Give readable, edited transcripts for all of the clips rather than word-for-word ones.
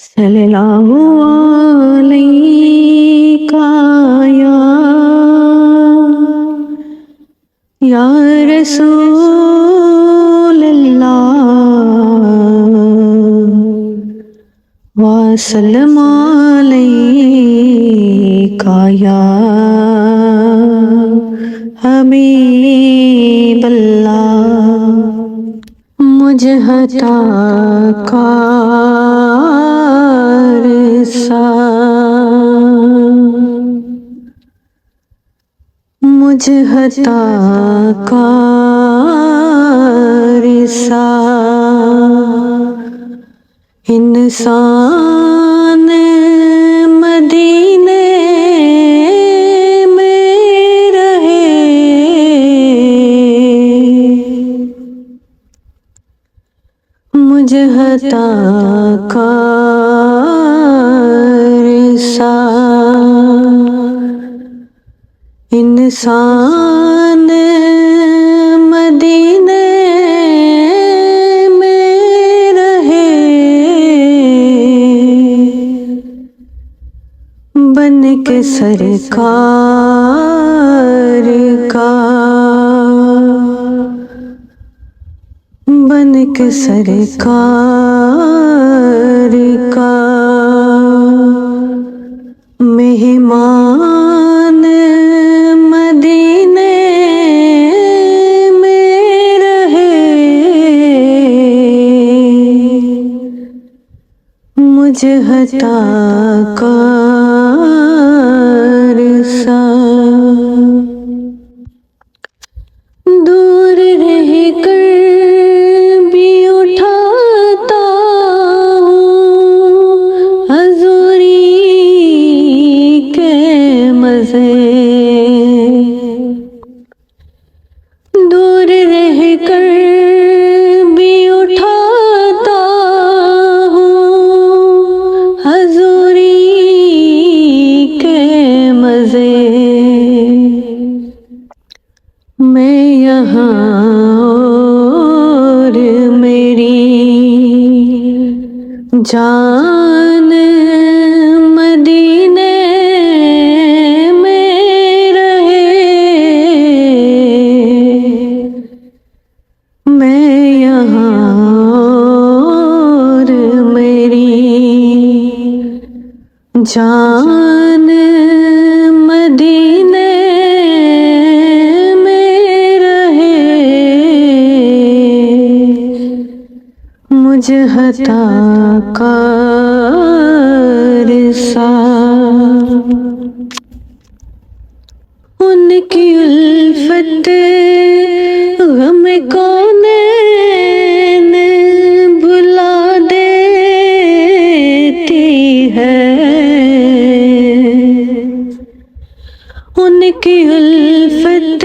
सल्लल्लाहु अलैका या रसूल अल्लाह वसल्लम अलैका या हबीब अल्लाह। मुझ हता कार सा मुझ हता कार सा इंसान मदीने में रहे। मुझ हता कार सा इंसान मदीने में रहे। बन के सरकार का बन के सरकार का मेहमान मदीने में रहे। मुझ हता कार सा दूर रह कर भी उठाता हूँ हजूरी के मजे। दूर रह कर भी उठाता हूँ हजूरी के मजे। मैं यहाँ और मेरी जान मदीने में रहे। मैं यहाँ और मेरी जान मदीने में रहे। मुझ हता कार सा उनकी उल्फत गम कौनैन भुला देती है। उनकी उल्फत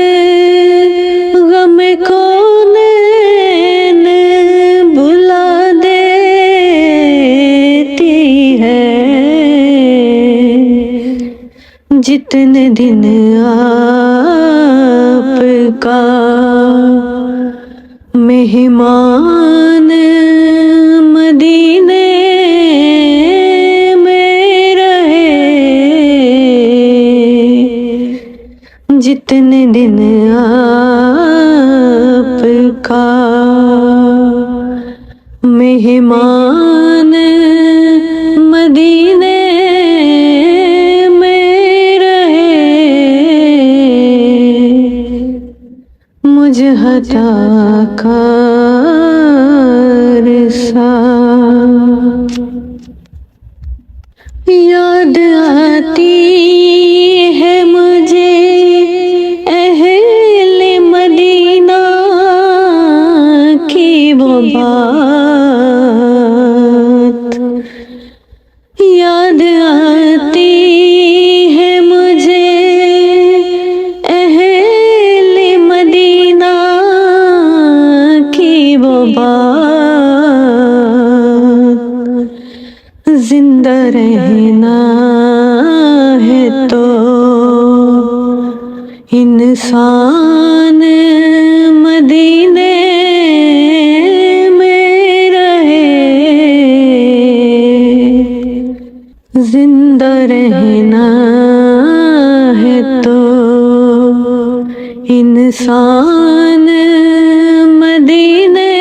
गम कौनैन भुला देती है। जितने दिन आपका मेहमान मदीने में रहे। जितने दिन आपका मेहमान मदीने में रहे। मुझ हता कार सा याद आती है मुझे अहले मदीना की वो बात। याद आती है मुझे अहले मदीना की वो बात। जिंदा रहना है तो इंसान मदीने में रहे। जिंदा रहना है तो इंसान मदीने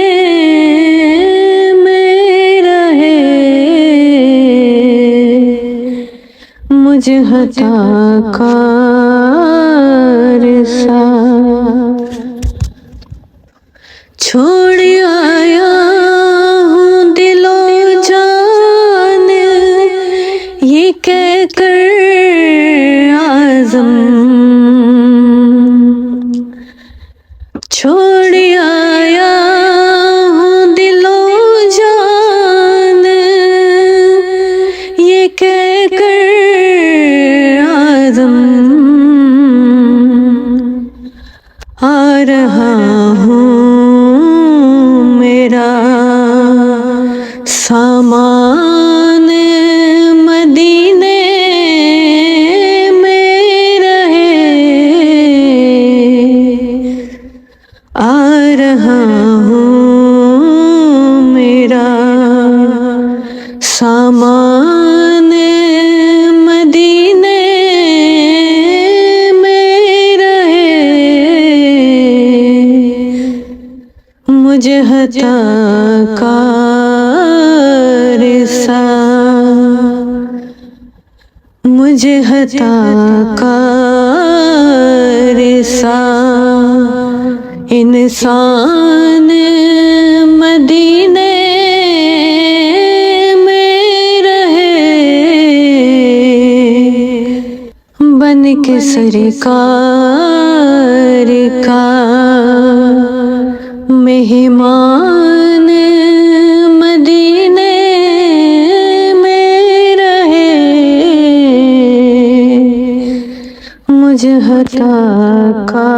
में रहे। मुझे हता का रिसा छोड़ आया हूँ दिलो जान, ये कह कर आज़म छोड़ आया हूँ दिलो जान, ये कह कर आज़म आ रहा हूँ मेरा सामान मदीने में रहे। आ रहा हूँ मेरा सामान मदीने में रहे। मुझे हता का रिसा, मुझे हता का रिसा इंसान मदीने में रहे। बन के सरकार का मेहमान मदीने में रहे। मुझे हता का